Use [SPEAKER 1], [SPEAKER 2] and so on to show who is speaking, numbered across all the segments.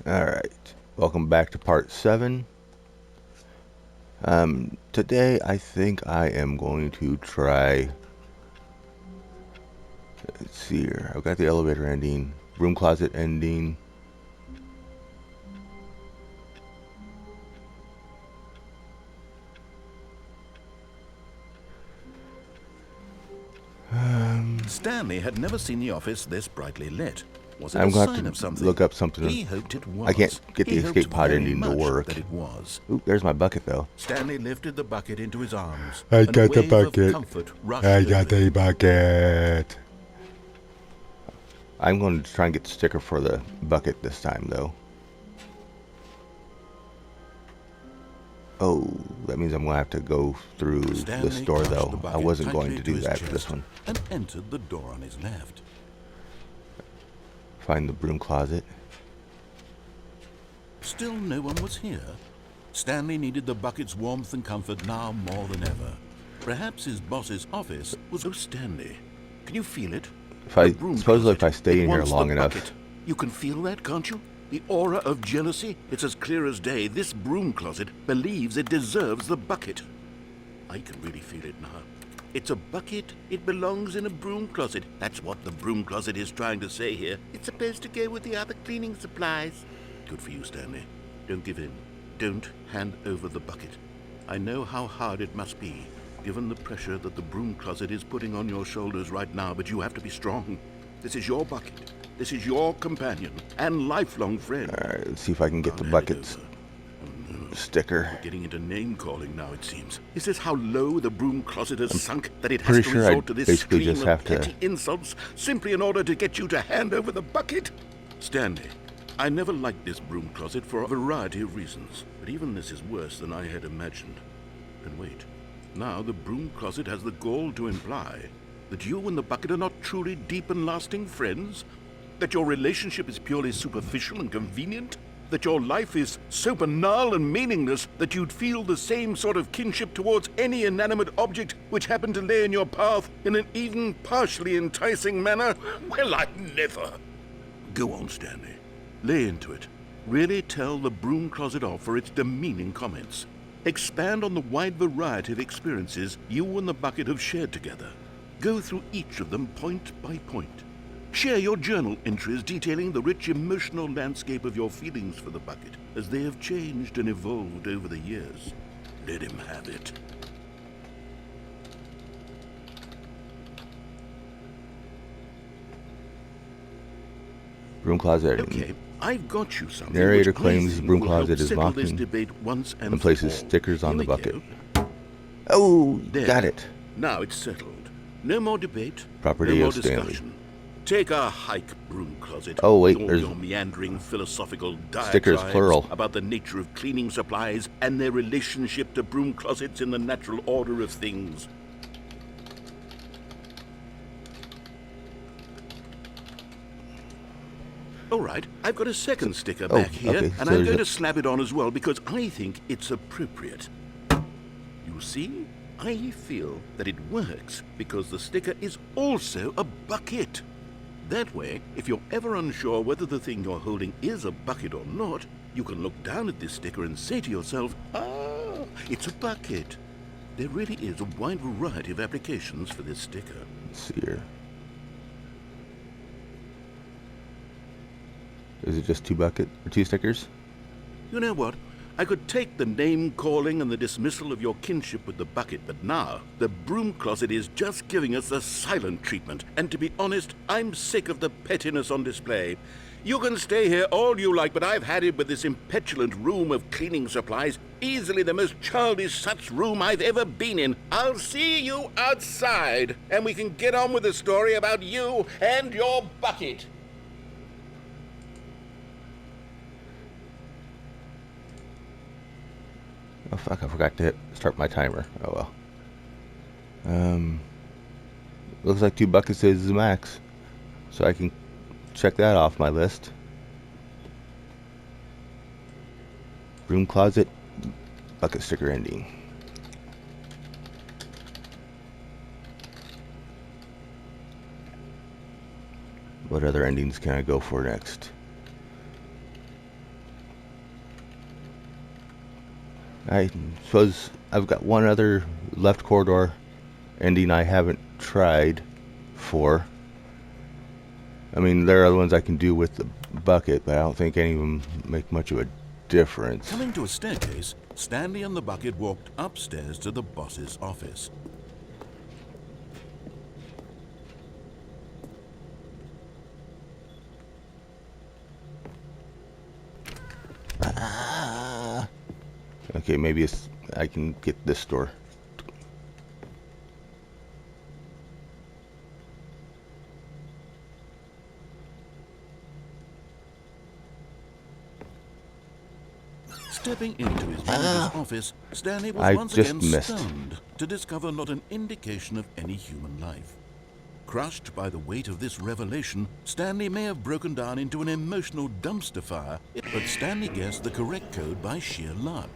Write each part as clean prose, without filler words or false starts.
[SPEAKER 1] Alright, welcome back to part 7. Today I think I am going to try, let's see here, I've got the elevator ending, broom closet ending.
[SPEAKER 2] Stanley had never seen the office this brightly lit. Was it
[SPEAKER 1] I'm
[SPEAKER 2] a
[SPEAKER 1] going
[SPEAKER 2] sign
[SPEAKER 1] to
[SPEAKER 2] of
[SPEAKER 1] have to
[SPEAKER 2] something?
[SPEAKER 1] look up something.
[SPEAKER 2] He hoped it was.
[SPEAKER 1] I can't get the
[SPEAKER 2] He
[SPEAKER 1] escape
[SPEAKER 2] hoped
[SPEAKER 1] pod
[SPEAKER 2] very
[SPEAKER 1] ending to
[SPEAKER 2] much
[SPEAKER 1] work.
[SPEAKER 2] that it was.
[SPEAKER 1] Oop, there's my bucket though.
[SPEAKER 2] Stanley lifted the bucket into his arms.
[SPEAKER 3] I
[SPEAKER 2] and a
[SPEAKER 3] got the
[SPEAKER 2] wave of
[SPEAKER 3] bucket.
[SPEAKER 2] comfort rushed
[SPEAKER 3] I
[SPEAKER 2] over
[SPEAKER 3] got the
[SPEAKER 2] him.
[SPEAKER 3] bucket.
[SPEAKER 1] I'm going to try and get the sticker for the bucket this time though. Oh, that means I'm going to have to go through
[SPEAKER 2] Stanley
[SPEAKER 1] this door
[SPEAKER 2] clutched
[SPEAKER 1] though.
[SPEAKER 2] the
[SPEAKER 1] I
[SPEAKER 2] bucket
[SPEAKER 1] wasn't going
[SPEAKER 2] tightly
[SPEAKER 1] to do
[SPEAKER 2] his
[SPEAKER 1] that for this
[SPEAKER 2] chest
[SPEAKER 1] one.
[SPEAKER 2] and entered the door on his left.
[SPEAKER 1] Find the broom closet.
[SPEAKER 2] Still no one was here. Stanley needed the bucket's warmth and comfort now more than ever. Perhaps his boss's office was... Oh, Stanley, can you feel it?
[SPEAKER 1] Supposedly if I stay in here long enough.
[SPEAKER 2] Bucket. You can feel that, can't you? The aura of jealousy? It's as clear as day. This broom closet believes it deserves the bucket. I can really feel it now. It's a bucket. It belongs in a broom closet. That's what the broom closet is trying to say here. It's supposed to go with the other cleaning supplies. Good for you, Stanley. Don't give in. Don't hand over the bucket. I know how hard it must be, given the pressure that the broom closet is putting on your shoulders right now, but you have to be strong. This is your bucket. This is your companion and lifelong friend.
[SPEAKER 1] Alright, let's see if I can get the bucket's sticker.
[SPEAKER 2] Getting into name-calling now, it seems. Is this how low the broom closet has sunk, that it has
[SPEAKER 1] pretty
[SPEAKER 2] to
[SPEAKER 1] sure I
[SPEAKER 2] resort to this
[SPEAKER 1] basically
[SPEAKER 2] stream
[SPEAKER 1] just
[SPEAKER 2] of
[SPEAKER 1] have to-
[SPEAKER 2] petty insults simply in order to get you to hand over the bucket? Stanley, I never liked this broom closet for a variety of reasons, but even this is worse than I had imagined. And wait, now the broom closet has the gall to imply that you and the bucket are not truly deep and lasting friends? That your relationship is purely superficial and convenient? That your life is so banal and meaningless that you'd feel the same sort of kinship towards any inanimate object which happened to lay in your path in an even partially enticing manner? Well, I never. Go on, Stanley. Lay into it. Really tell the broom closet off for its demeaning comments. Expand on the wide variety of experiences you and the bucket have shared together. Go through each of them point by point. Share your journal entries detailing the rich emotional landscape of your feelings for the bucket as they have changed and evolved over the years. Let him have it.
[SPEAKER 1] Broom closet.
[SPEAKER 2] Okay, I've got you something.
[SPEAKER 1] Narrator
[SPEAKER 2] which I
[SPEAKER 1] claims the
[SPEAKER 2] think
[SPEAKER 1] broom
[SPEAKER 2] will help
[SPEAKER 1] closet is
[SPEAKER 2] settle
[SPEAKER 1] locked
[SPEAKER 2] this
[SPEAKER 1] in
[SPEAKER 2] debate once and
[SPEAKER 1] places
[SPEAKER 2] for all.
[SPEAKER 1] stickers on
[SPEAKER 2] Here
[SPEAKER 1] the
[SPEAKER 2] we
[SPEAKER 1] bucket.
[SPEAKER 2] go.
[SPEAKER 1] Oh,
[SPEAKER 2] There.
[SPEAKER 1] got it.
[SPEAKER 2] Now it's settled. No more debate.
[SPEAKER 1] Property
[SPEAKER 2] no more
[SPEAKER 1] of Stanley.
[SPEAKER 2] discussion. Take a hike, broom closet.
[SPEAKER 1] Oh, wait,
[SPEAKER 2] All
[SPEAKER 1] there's
[SPEAKER 2] your meandering philosophical
[SPEAKER 1] stickers,
[SPEAKER 2] diatribes
[SPEAKER 1] plural.
[SPEAKER 2] about the nature of cleaning supplies and their relationship to broom closets in the natural order of things. All right, I've got a second sticker
[SPEAKER 1] Oh,
[SPEAKER 2] back here,
[SPEAKER 1] okay,
[SPEAKER 2] and
[SPEAKER 1] so
[SPEAKER 2] I'm
[SPEAKER 1] there's
[SPEAKER 2] going
[SPEAKER 1] a-
[SPEAKER 2] to slap it on as well because I think it's appropriate. You see, I feel that it works because the sticker is also a bucket. That way, if you're ever unsure whether the thing you're holding is a bucket or not, you can look down at this sticker and say to yourself, ah, it's a bucket. There really is a wide variety of applications for this sticker.
[SPEAKER 1] Let's see here. Is it just two stickers?
[SPEAKER 2] You know what? I could take the name-calling and the dismissal of your kinship with the bucket, but now the broom closet is just giving us the silent treatment. And to be honest, I'm sick of the pettiness on display. You can stay here all you like, but I've had it with this impetulant room of cleaning supplies. Easily the most childish such room I've ever been in. I'll see you outside, and we can get on with the story about you and your bucket.
[SPEAKER 1] Oh fuck, I forgot to start my timer. Oh well. Looks like 2 buckets is the max. So I can check that off my list. Broom closet, bucket sticker ending. What other endings can I go for next? I suppose I've got one other left corridor ending I haven't tried for. I mean, there are other ones I can do with the bucket, but I don't think any of them make much of a difference.
[SPEAKER 2] Coming to a staircase, Stanley and the bucket walked upstairs to the boss's office.
[SPEAKER 1] Okay, maybe I can get this door.
[SPEAKER 2] Stepping into his manager's office, Stanley was
[SPEAKER 1] I
[SPEAKER 2] once
[SPEAKER 1] just
[SPEAKER 2] again
[SPEAKER 1] missed.
[SPEAKER 2] stunned to discover not an indication of any human life. Crushed by the weight of this revelation, Stanley may have broken down into an emotional dumpster fire, but Stanley guessed the correct code by sheer luck.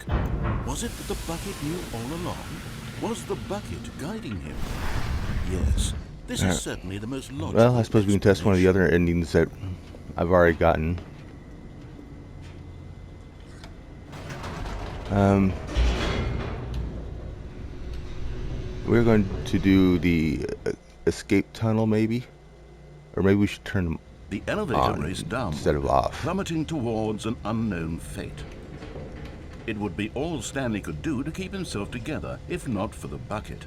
[SPEAKER 2] Was it that the bucket knew all along? Was the bucket guiding him? Yes, this is certainly the most logical.
[SPEAKER 1] Well, I suppose we can test one of the other endings that I've already gotten. We're going to do the escape tunnel, maybe? Or maybe we should turn them
[SPEAKER 2] The elevator
[SPEAKER 1] on
[SPEAKER 2] raced down,
[SPEAKER 1] instead of off.
[SPEAKER 2] plummeting towards an unknown fate. It would be all Stanley could do to keep himself together, if not for the bucket.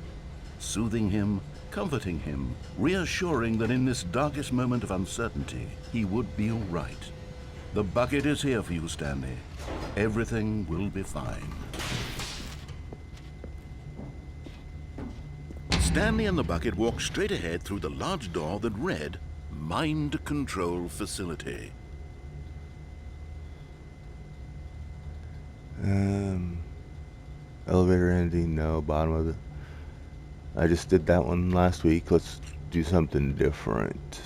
[SPEAKER 2] Soothing him, comforting him, reassuring that in this darkest moment of uncertainty, he would be all right. The bucket is here for you, Stanley. Everything will be fine. Stanley and the bucket walked straight ahead through the large door that read, Mind Control Facility.
[SPEAKER 1] Elevator ending, no. Bottom of it. I just did that one last week. Let's do something different.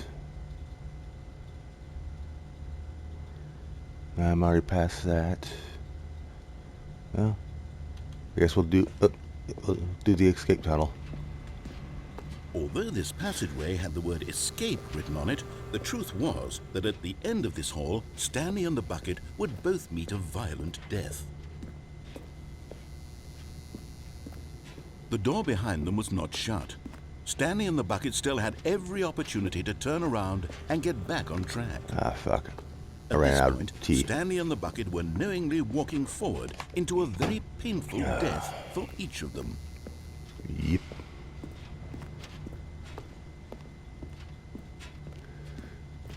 [SPEAKER 1] I'm already past that. Well, I guess we'll do the escape tunnel.
[SPEAKER 2] Although this passageway had the word escape written on it, the truth was that at the end of this hall, Stanley and the bucket would both meet a violent death. The door behind them was not shut. Stanley and the bucket still had every opportunity to turn around and get back on track.
[SPEAKER 1] Ah, fuck. I
[SPEAKER 2] At
[SPEAKER 1] ran
[SPEAKER 2] this
[SPEAKER 1] out
[SPEAKER 2] point,
[SPEAKER 1] of tea.
[SPEAKER 2] Stanley and the bucket were knowingly walking forward into a very painful death for each of them.
[SPEAKER 1] Yep.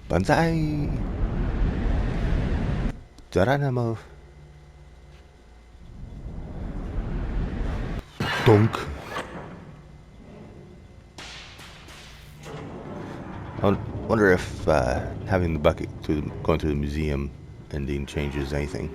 [SPEAKER 1] Banzai! Geronimo. Dunk. I wonder if having the bucket going through the museum ending changes anything.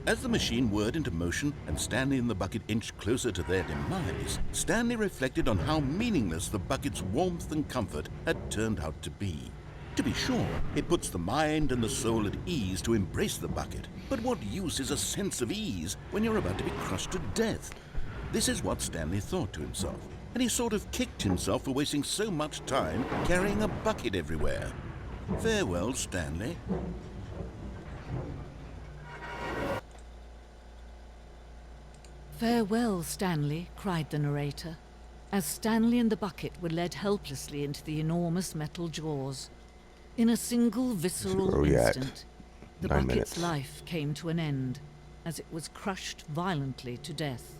[SPEAKER 2] As the machine whirred into motion and Stanley and the bucket inched closer to their demise, Stanley reflected on how meaningless the bucket's warmth and comfort had turned out to be. To be sure, it puts the mind and the soul at ease to embrace the bucket, but what use is a sense of ease when you're about to be crushed to death? This is what Stanley thought to himself, and he sort of kicked himself for wasting so much time carrying a bucket everywhere. Farewell, Stanley.
[SPEAKER 3] "Farewell, Stanley," cried the narrator, as Stanley and the bucket were led helplessly into the enormous metal jaws. In a single visceral
[SPEAKER 1] Where are we at?
[SPEAKER 3] instant, the
[SPEAKER 1] 9
[SPEAKER 3] bucket's
[SPEAKER 1] minutes.
[SPEAKER 3] life came to an end, as it was crushed violently to death.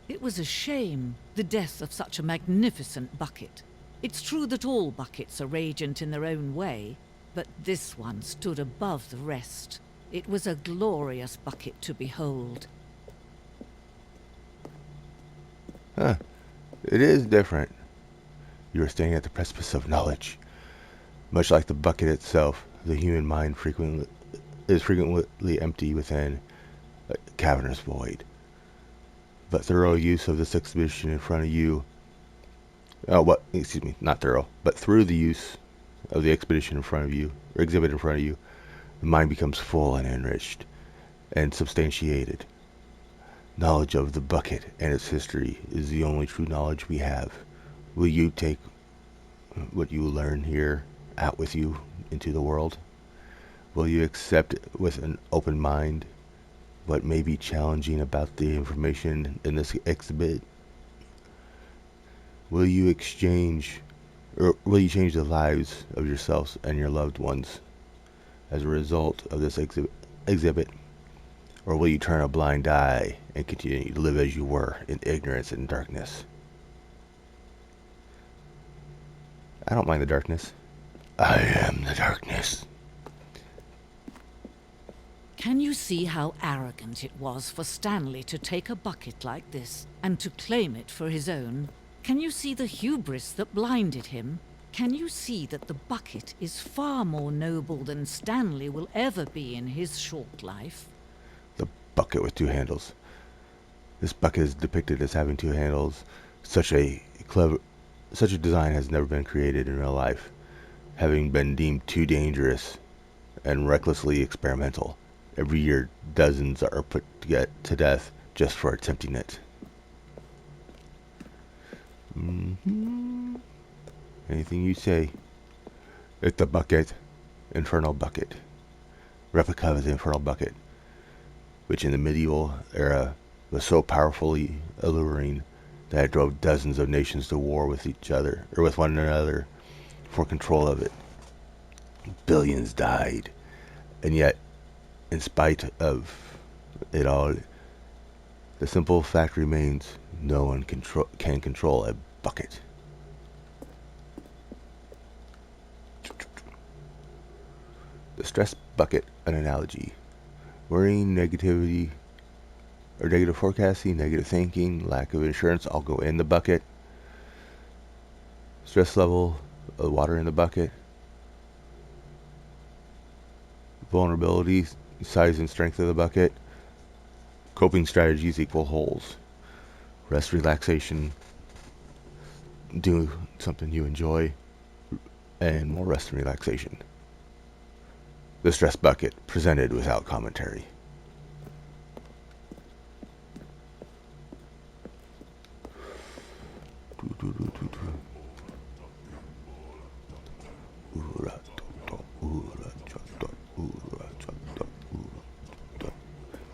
[SPEAKER 3] It was a shame, the death of such a magnificent bucket. It's true that all buckets are radiant in their own way, but this one stood above the rest. It was a glorious bucket to behold.
[SPEAKER 1] Huh. It is different. You are standing at the precipice of knowledge. Much like the bucket itself, the human mind is frequently empty within a cavernous void. But thorough use of this exhibition in front of you, not thorough, but through the use of the expedition in front of you, or exhibit in front of you, the mind becomes full and enriched and substantiated. Knowledge of the bucket and its history is the only true knowledge we have. Will you take what you learn here out with you into the world? Will you accept with an open mind what may be challenging about the information in this exhibit? Will you change the lives of yourselves and your loved ones as a result of this exhibit? Or will you turn a blind eye and continue to live as you were in ignorance and darkness? I don't mind the darkness. I am the darkness.
[SPEAKER 3] Can you see how arrogant it was for Stanley to take a bucket like this and to claim it for his own? Can you see the hubris that blinded him? Can you see that the bucket is far more noble than Stanley will ever be in his short life?
[SPEAKER 1] The bucket with 2 handles. This bucket is depicted as having 2 handles. Such a design has never been created in real life, having been deemed too dangerous and recklessly experimental. Every year, dozens are put to death just for attempting it. Anything you say. It's the bucket. Infernal bucket. Replica of the infernal bucket, which in the medieval era was so powerfully alluring that it drove dozens of nations to war with each other, or with one another, for control of it. Billions died, and yet, in spite of it all, the simple fact remains: no one can control a bucket. The stress bucket, an analogy. Worrying, negativity, or negative forecasting, negative thinking, lack of insurance all go in the bucket. Stress level, water in the bucket. Vulnerability, size and strength of the bucket. Coping strategies equal holes. Rest, relaxation, do something you enjoy, and more rest and relaxation. The stress bucket, presented without commentary.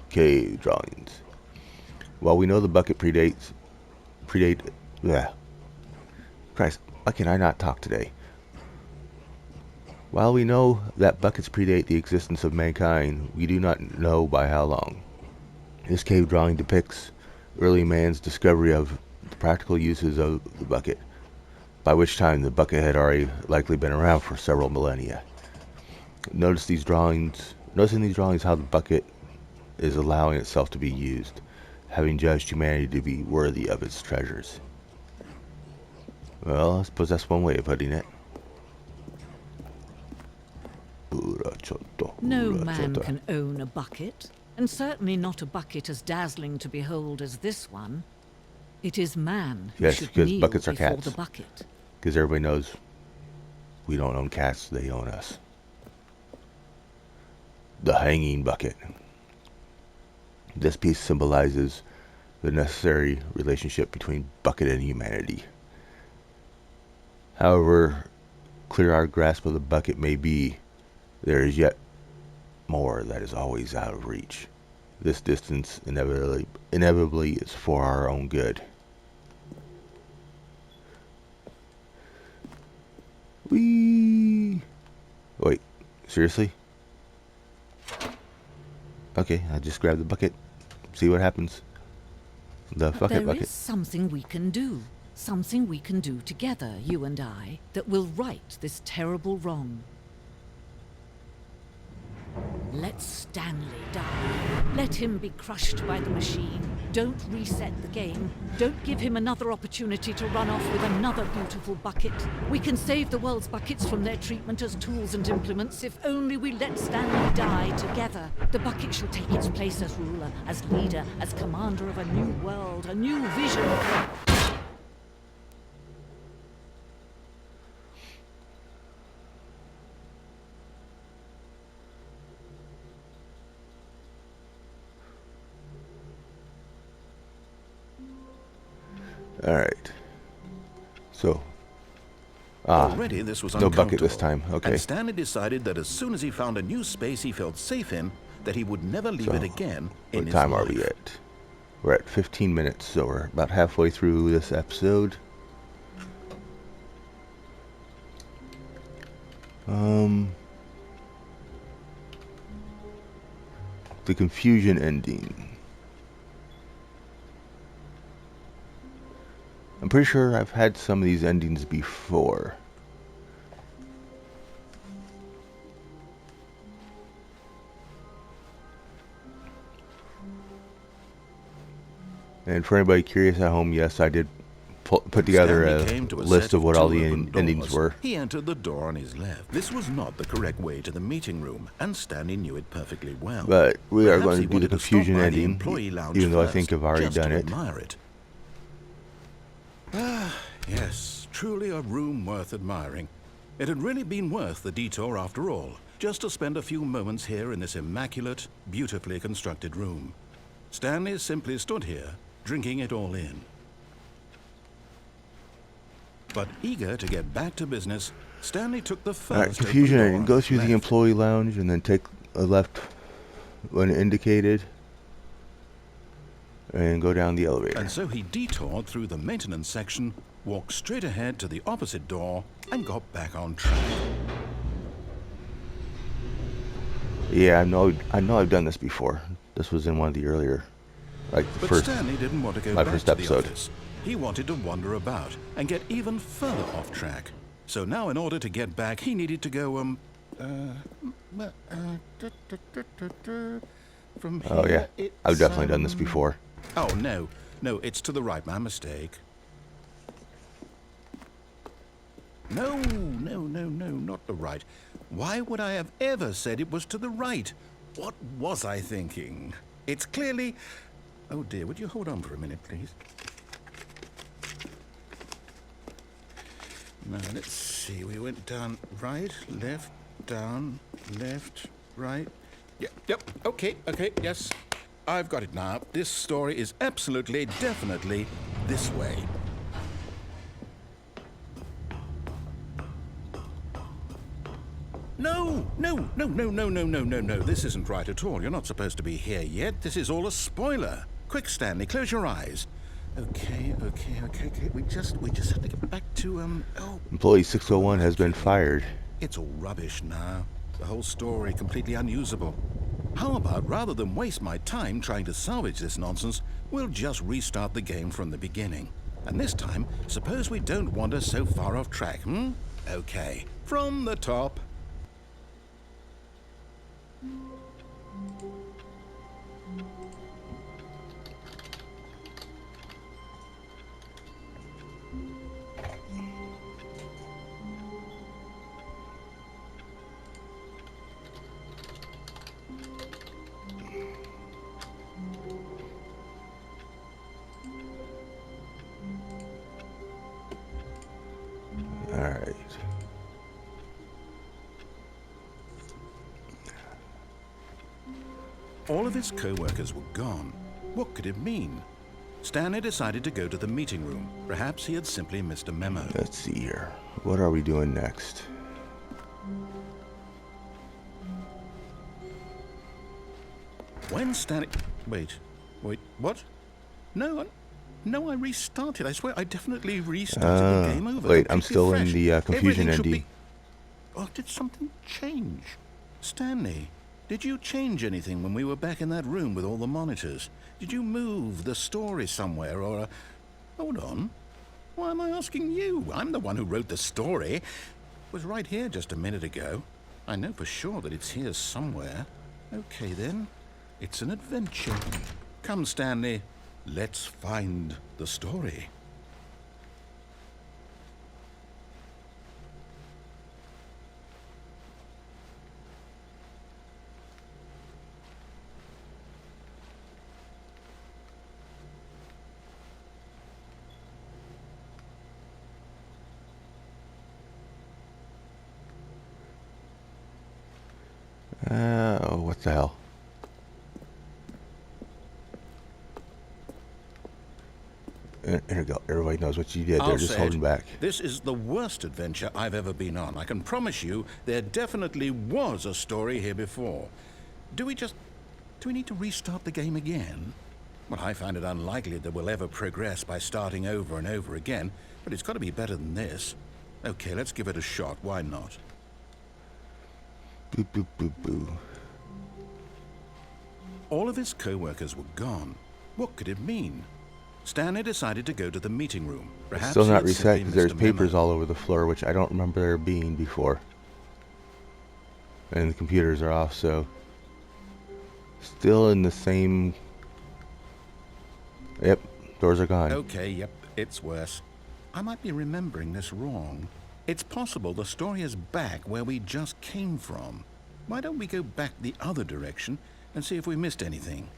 [SPEAKER 1] Cave drawings. While we know the bucket predate. Christ, why can I not talk today? While we know that buckets predate the existence of mankind, we do not know by how long. This cave drawing depicts early man's discovery of the practical uses of the bucket, by which time the bucket had already likely been around for several millennia. Noticing these drawings how the bucket is allowing itself to be used, having judged humanity to be worthy of its treasures. Well, I suppose that's one way of putting it.
[SPEAKER 3] No man can own a bucket, and certainly not a bucket as dazzling to behold as this one. It is man who
[SPEAKER 1] Yes,
[SPEAKER 3] should
[SPEAKER 1] because
[SPEAKER 3] kneel
[SPEAKER 1] buckets are
[SPEAKER 3] before
[SPEAKER 1] cats.
[SPEAKER 3] the bucket.
[SPEAKER 1] Because everybody knows we don't own cats, they own us. The hanging bucket. This piece symbolizes the necessary relationship between bucket and humanity. However clear our grasp of the bucket may be, there is yet more that is always out of reach. This distance inevitably is for our own good. Whee! Wait, seriously? Okay, I just grab the bucket, see what happens. The
[SPEAKER 3] But
[SPEAKER 1] bucket
[SPEAKER 3] there
[SPEAKER 1] bucket.
[SPEAKER 3] is something we can do. Something we can do together, you and I, that will right this terrible wrong. Let Stanley die. Let him be crushed by the machine. Don't reset the game. Don't give him another opportunity to run off with another beautiful bucket. We can save the world's buckets from their treatment as tools and implements if only we let Stanley die together. The bucket shall take its place as ruler, as leader, as commander of a new world, a new vision.
[SPEAKER 1] Alright. So,
[SPEAKER 2] Already this was
[SPEAKER 1] no bucket
[SPEAKER 2] uncomfortable,
[SPEAKER 1] this time. Okay.
[SPEAKER 2] and Stanley decided that as soon as he found a new space he felt safe in, that he would never leave
[SPEAKER 1] So,
[SPEAKER 2] it again in
[SPEAKER 1] what
[SPEAKER 2] his
[SPEAKER 1] time
[SPEAKER 2] life.
[SPEAKER 1] are we at? We're at 15 minutes, so we're about halfway through this episode. The confusion ending. I'm pretty sure I've had some of these endings before. And for anybody curious at home, yes, I did put together
[SPEAKER 2] Stanley
[SPEAKER 1] a
[SPEAKER 2] came to a
[SPEAKER 1] list
[SPEAKER 2] set
[SPEAKER 1] of what all the
[SPEAKER 2] two open
[SPEAKER 1] endings
[SPEAKER 2] doors.
[SPEAKER 1] were.
[SPEAKER 2] He entered the door on his left. This was not the correct way to the meeting room, and Stanley knew it perfectly well.
[SPEAKER 1] But we are
[SPEAKER 2] Perhaps
[SPEAKER 1] going
[SPEAKER 2] he
[SPEAKER 1] to do the
[SPEAKER 2] wanted to stop
[SPEAKER 1] confusion
[SPEAKER 2] by the
[SPEAKER 1] ending,
[SPEAKER 2] employee lounge
[SPEAKER 1] even though I
[SPEAKER 2] first,
[SPEAKER 1] think I've already
[SPEAKER 2] just
[SPEAKER 1] done
[SPEAKER 2] to
[SPEAKER 1] it.
[SPEAKER 2] admire it. Ah, yes, truly a room worth admiring. It had really been worth the detour after all, just to spend a few moments here in this immaculate, beautifully constructed room. Stanley simply stood here, drinking it all in. But eager to get back to business, Stanley took the first
[SPEAKER 1] Alright, confusion
[SPEAKER 2] open door
[SPEAKER 1] ending.
[SPEAKER 2] on
[SPEAKER 1] Go
[SPEAKER 2] his
[SPEAKER 1] through the
[SPEAKER 2] left.
[SPEAKER 1] employee lounge and then take a left when indicated. And go down the elevator.
[SPEAKER 2] And so he detoured through the maintenance section, walked straight ahead to the opposite door, and got back on track.
[SPEAKER 1] Yeah, I know I've done this before. This was in one of the earlier, like the
[SPEAKER 2] But
[SPEAKER 1] first.
[SPEAKER 2] Stanley didn't want to go
[SPEAKER 1] my
[SPEAKER 2] back
[SPEAKER 1] first
[SPEAKER 2] to
[SPEAKER 1] episode.
[SPEAKER 2] the office. He wanted to wander about and get even further off track. So now in order to get back, he needed to go, from here,
[SPEAKER 1] Oh yeah, I've definitely done this before.
[SPEAKER 2] Oh, no, it's to the right, my mistake. No, not the right. Why would I have ever said it was to the right? What was I thinking? It's clearly... Oh dear, would you hold on for a minute, please? Now, let's see, we went down, right, left, down, left, right. Yep, okay, yes. I've got it now. This story is absolutely, definitely this way. No. This isn't right at all. You're not supposed to be here yet. This is all a spoiler. Quick, Stanley, close your eyes. Okay. We just have to get back to,
[SPEAKER 1] Employee 601 has been fired.
[SPEAKER 2] It's all rubbish now. The whole story completely unusable. How about, rather than waste my time trying to salvage this nonsense, we'll just restart the game from the beginning. And this time, suppose we don't wander so far off track, Okay, from the top.
[SPEAKER 1] Alright.
[SPEAKER 2] All of his co-workers were gone. What could it mean? Stanley decided to go to the meeting room. Perhaps he had simply missed a memo.
[SPEAKER 1] Let's see here. What are we doing next?
[SPEAKER 2] When Stanley... Wait, what? No, I restarted. I swear, I definitely restarted the game over.
[SPEAKER 1] Wait, I'm
[SPEAKER 2] completely
[SPEAKER 1] still in
[SPEAKER 2] fresh.
[SPEAKER 1] the confusion
[SPEAKER 2] Everything should
[SPEAKER 1] ending.
[SPEAKER 2] be- Oh, did something change? Stanley, did you change anything when we were back in that room with all the monitors? Did you move the story somewhere or... Hold on. Why am I asking you? I'm the one who wrote the story. It was right here just a minute ago. I know for sure that it's here somewhere. Okay, then. It's an adventure. Come, Stanley. Let's find the story.
[SPEAKER 1] What the hell? Here go. Everybody knows what you did. They're
[SPEAKER 2] I'll
[SPEAKER 1] just
[SPEAKER 2] say
[SPEAKER 1] holding
[SPEAKER 2] it.
[SPEAKER 1] back.
[SPEAKER 2] This is the worst adventure I've ever been on. I can promise you there definitely was a story here before. Do we need to restart the game again? Well, I find it unlikely that we'll ever progress by starting over and over again, but it's got to be better than this. Okay, let's give it a shot. Why not?
[SPEAKER 1] Boo, boo, boo, boo.
[SPEAKER 2] All of his co-workers were gone. What could it mean? Stanley decided to go to the meeting room. Perhaps
[SPEAKER 1] Still not
[SPEAKER 2] he had
[SPEAKER 1] reset
[SPEAKER 2] simply
[SPEAKER 1] because there's
[SPEAKER 2] missed a memo.
[SPEAKER 1] papers all over the floor, which I don't remember there being before. And the computers are off, so still in the same. Yep, doors are gone.
[SPEAKER 2] Okay, yep, it's worse. I might be remembering this wrong. It's possible the story is back where we just came from. Why don't we go back the other direction and see if we missed anything?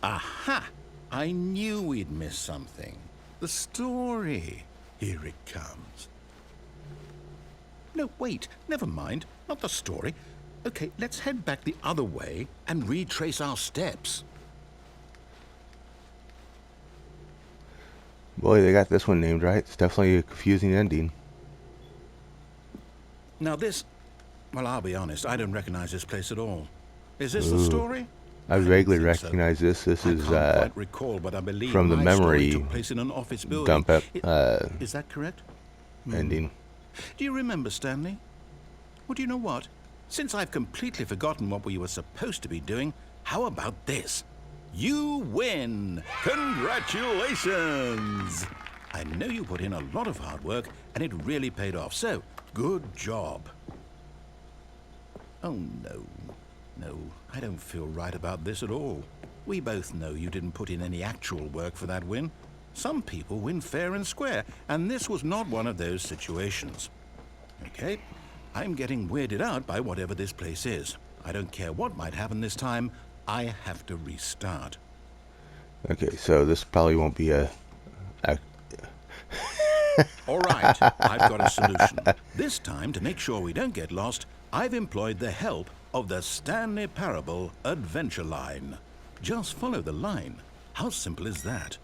[SPEAKER 2] Aha! I knew we'd miss something. The story. Here it comes. No, wait. Never mind. Not the story. Okay, let's head back the other way and retrace our steps.
[SPEAKER 1] Boy, they got this one named right. It's definitely a confusing ending.
[SPEAKER 2] Now this... Well, I'll be honest. I don't recognize this place at all. Is this the
[SPEAKER 1] Ooh.
[SPEAKER 2] story?
[SPEAKER 1] I
[SPEAKER 2] don't
[SPEAKER 1] vaguely
[SPEAKER 2] think so.
[SPEAKER 1] recognize this. This
[SPEAKER 2] I
[SPEAKER 1] is
[SPEAKER 2] can't quite recall, but I believe
[SPEAKER 1] from the
[SPEAKER 2] my story
[SPEAKER 1] memory
[SPEAKER 2] took place in an office building.
[SPEAKER 1] dump up
[SPEAKER 2] Is that correct?
[SPEAKER 1] ending.
[SPEAKER 2] Do you remember, Stanley? Well, do you know what? Since I've completely forgotten what we were supposed to be doing, how about this? You win! Congratulations! I know you put in a lot of hard work, and it really paid off, so good job. Oh, no. No, I don't feel right about this at all. We both know you didn't put in any actual work for that win. Some people win fair and square, and this was not one of those situations. Okay, I'm getting weirded out by whatever this place is. I don't care what might happen this time. I have to restart.
[SPEAKER 1] Okay, so this probably won't be a
[SPEAKER 2] All right, I've got a solution. This time, to make sure we don't get lost, I've employed the help of the Stanley Parable adventure line. Just follow the line. How simple is that?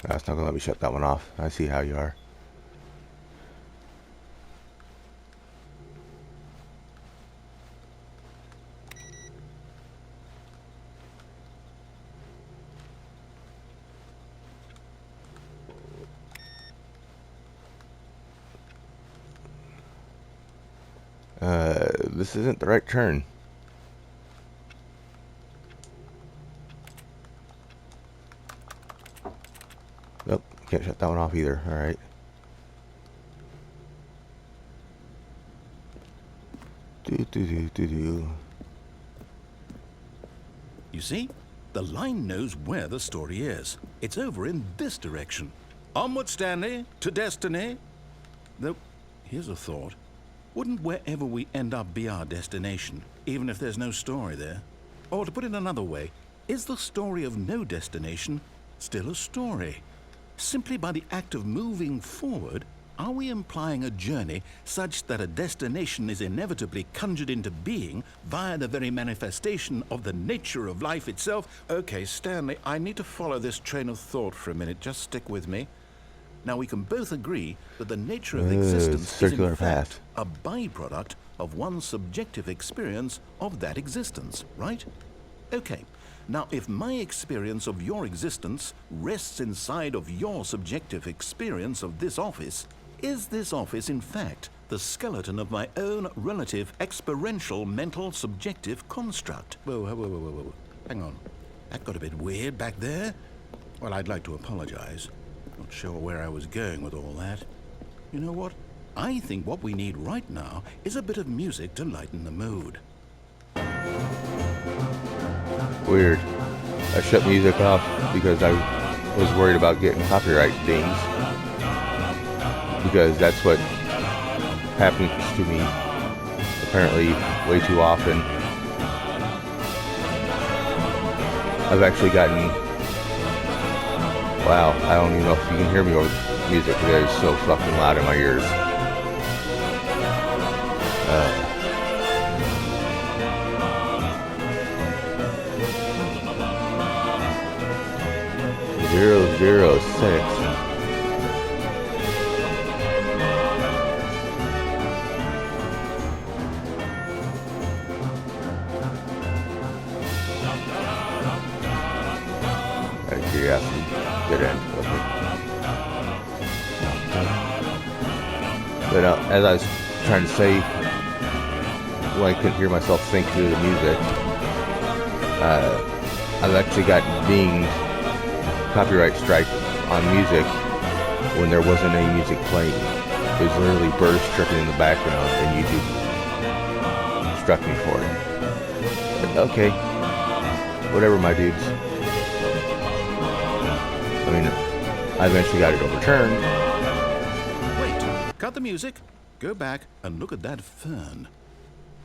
[SPEAKER 1] That's not gonna let me shut that one off. I see how you are. This isn't the right turn. Nope, can't shut that one off either. Alright. Do.
[SPEAKER 2] You see? The line knows where the story is. It's over in this direction. Onward, Stanley, to destiny. Though, here's a thought. Wouldn't wherever we end up be our destination, even if there's no story there? Or to put it another way, is the story of no destination still a story? Simply by the act of moving forward, are we implying a journey such that a destination is inevitably conjured into being via the very manifestation of the nature of life itself? Okay, Stanley, I need to follow this train of thought for a minute. Just stick with me. Now, we can both agree that the nature of existence is
[SPEAKER 1] circular
[SPEAKER 2] in fact
[SPEAKER 1] path.
[SPEAKER 2] a byproduct of one's subjective experience of that existence, right? Okay. Now, if my experience of your existence rests inside of your subjective experience of this office, is this office, in fact, the skeleton of my own relative experiential mental subjective construct? Whoa. Hang on. That got a bit weird back there. Well, I'd like to apologize. Not sure where I was going with all that. You know what? I think what we need right now is a bit of music to lighten the mood.
[SPEAKER 1] Weird. I shut music off because I was worried about getting copyright dings. Because that's what happens to me apparently way too often. I've actually gotten... Wow, I don't even know if you can hear me over the music because it is so fucking loud in my ears. 006. Out of curiosity, good end. Okay. But as I was trying to say, when I couldn't hear myself think through the music, I've actually got dinged copyright strike on music when there wasn't any music playing. It was literally birds chirping in the background, and YouTube struck me for it. But okay, whatever, my dudes. I mean, I eventually got it overturned.
[SPEAKER 2] Wait, cut the music, go back and look at that fern.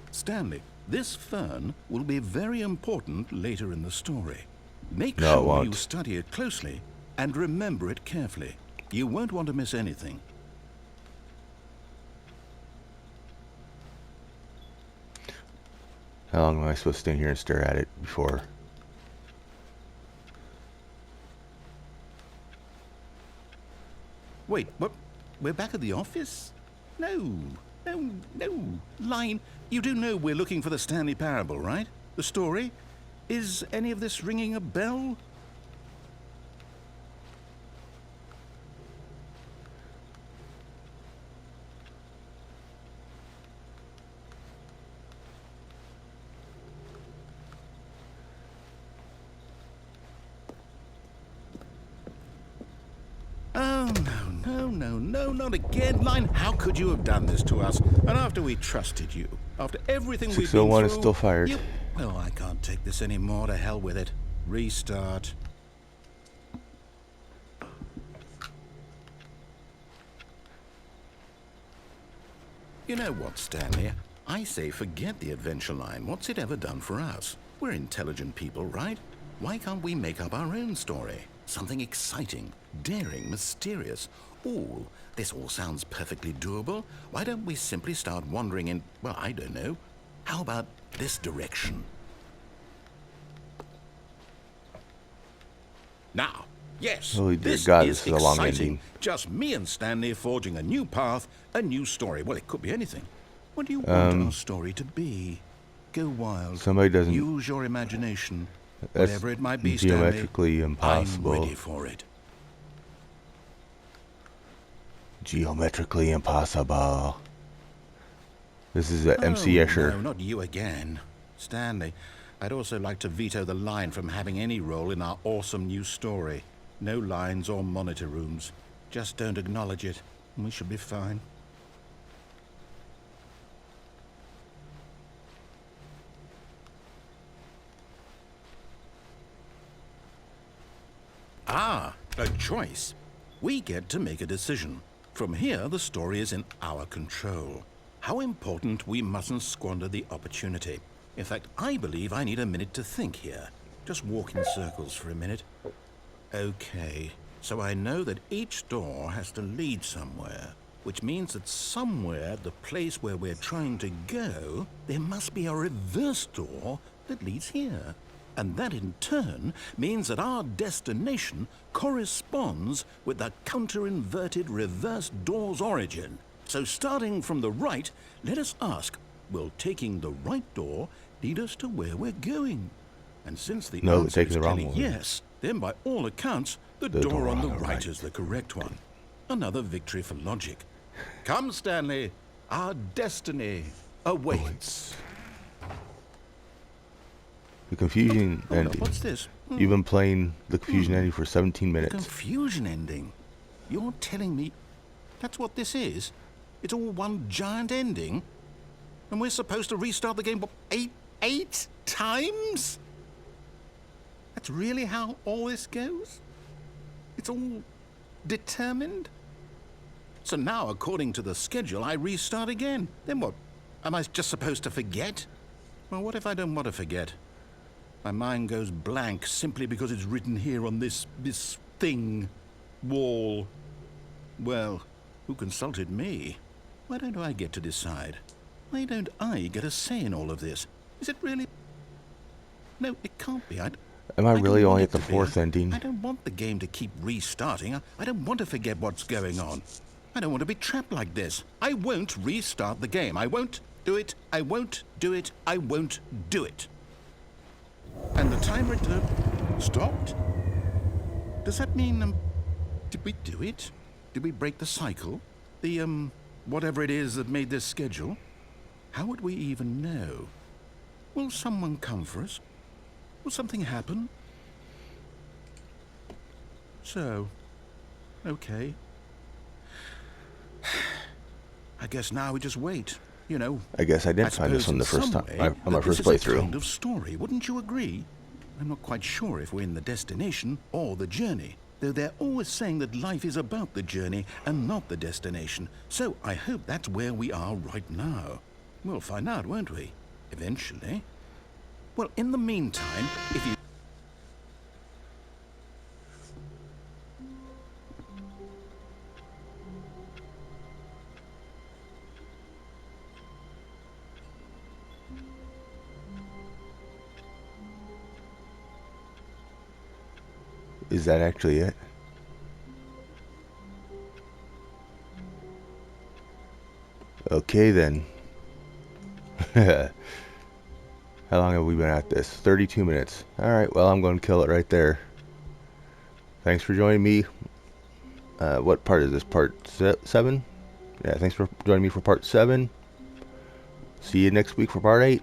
[SPEAKER 2] Stanley, this fern will be very important later in the story. Make sure you study it closely and remember it carefully. You won't want to miss anything.
[SPEAKER 1] How long am I supposed to stand here and stare at it before?
[SPEAKER 2] Wait, what? We're back at the office? No. Line, you do know we're looking for the Stanley Parable, right? The story? Is any of this ringing a bell? Oh, no, not again. Line, how could you have done this to us? And after we trusted you, after everything we've been through...
[SPEAKER 1] 601 is still fired.
[SPEAKER 2] Oh, I can't take this anymore. To hell with it. Restart. You know what, Stanley? I say forget the adventure line. What's it ever done for us? We're intelligent people, right? Why can't we make up our own story? Something exciting, daring, mysterious. Ooh, this all sounds perfectly doable. Why don't we simply start wandering in, well, I don't know. How about this direction? Now, yes,
[SPEAKER 1] Holy dear
[SPEAKER 2] this
[SPEAKER 1] God,
[SPEAKER 2] is
[SPEAKER 1] this is a long
[SPEAKER 2] exciting.
[SPEAKER 1] ending.
[SPEAKER 2] Just me and Stanley forging a new path, a new story. Well, it could be anything. What do you want our story to be? Go wild.
[SPEAKER 1] Somebody doesn't...
[SPEAKER 2] Use your imagination.
[SPEAKER 1] That's
[SPEAKER 2] Whatever it might be,
[SPEAKER 1] geometrically
[SPEAKER 2] Stanley,
[SPEAKER 1] impossible.
[SPEAKER 2] I'm ready for it.
[SPEAKER 1] Geometrically impossible. This is MC Escher.
[SPEAKER 2] No, not you again. Stanley, I'd also like to veto the line from having any role in our awesome new story. No lines or monitor rooms. Just don't acknowledge it, and we should be fine. Ah, a choice. We get to make a decision. From here, the story is in our control. How important we mustn't squander the opportunity. In fact, I believe I need a minute to think here. Just walk in circles for a minute. Okay, so I know that each door has to lead somewhere, which means that somewhere, the place where we're trying to go, there must be a reverse door that leads here. And that in turn means that our destination corresponds with the counter-inverted reverse door's origin. So starting from the right, let us ask, will taking the right door lead us to where we're going? And since the answer is clearly yes, then by all accounts, the door on the right is the correct one. Another victory for logic. Come, Stanley, our destiny awaits.
[SPEAKER 1] The confusion
[SPEAKER 2] Hold up,
[SPEAKER 1] ending.
[SPEAKER 2] what's this?
[SPEAKER 1] You've been playing the confusion ending for 17 minutes.
[SPEAKER 2] Confusion ending? You're telling me that's what this is? It's all one giant ending? And we're supposed to restart the game, what, eight times? That's really how all this goes? It's all determined? So now, according to the schedule, I restart again. Then what? Am I just supposed to forget? Well, what if I don't want to forget? My mind goes blank simply because it's written here on this thing, wall. Well, who consulted me? Why don't I get to decide? Why don't I get a say in all of this? Is it really? No, it can't be.
[SPEAKER 1] Am I really
[SPEAKER 2] don't
[SPEAKER 1] only
[SPEAKER 2] want
[SPEAKER 1] at the
[SPEAKER 2] it to be.
[SPEAKER 1] fourth ending?
[SPEAKER 2] I don't want the game to keep restarting. I don't want to forget what's going on. I don't want to be trapped like this. I won't restart the game. I won't do it. I won't do it. I won't do it. And the timer stopped? Does that mean, did we do it? Did we break the cycle? The, whatever it is that made this schedule? How would we even know? Will someone come for us? Will something happen? So, okay. I guess now we just wait, you know.
[SPEAKER 1] I guess I didn't find this one the first time. On my first
[SPEAKER 2] This is a
[SPEAKER 1] playthrough.
[SPEAKER 2] kind of story, wouldn't you agree? I'm not quite sure if we're in the destination or the journey, though they're always saying that life is about the journey and not the destination. So I hope that's where we are right now. We'll find out, won't we? Eventually. Well, in the meantime, if you...
[SPEAKER 1] Is that actually it? Okay then. How long have we been at this? 32 minutes. Alright, well, I'm going to kill it right there. Thanks for joining me. What part is this? Part 7? Yeah, thanks for joining me for part 7. See you next week for part 8.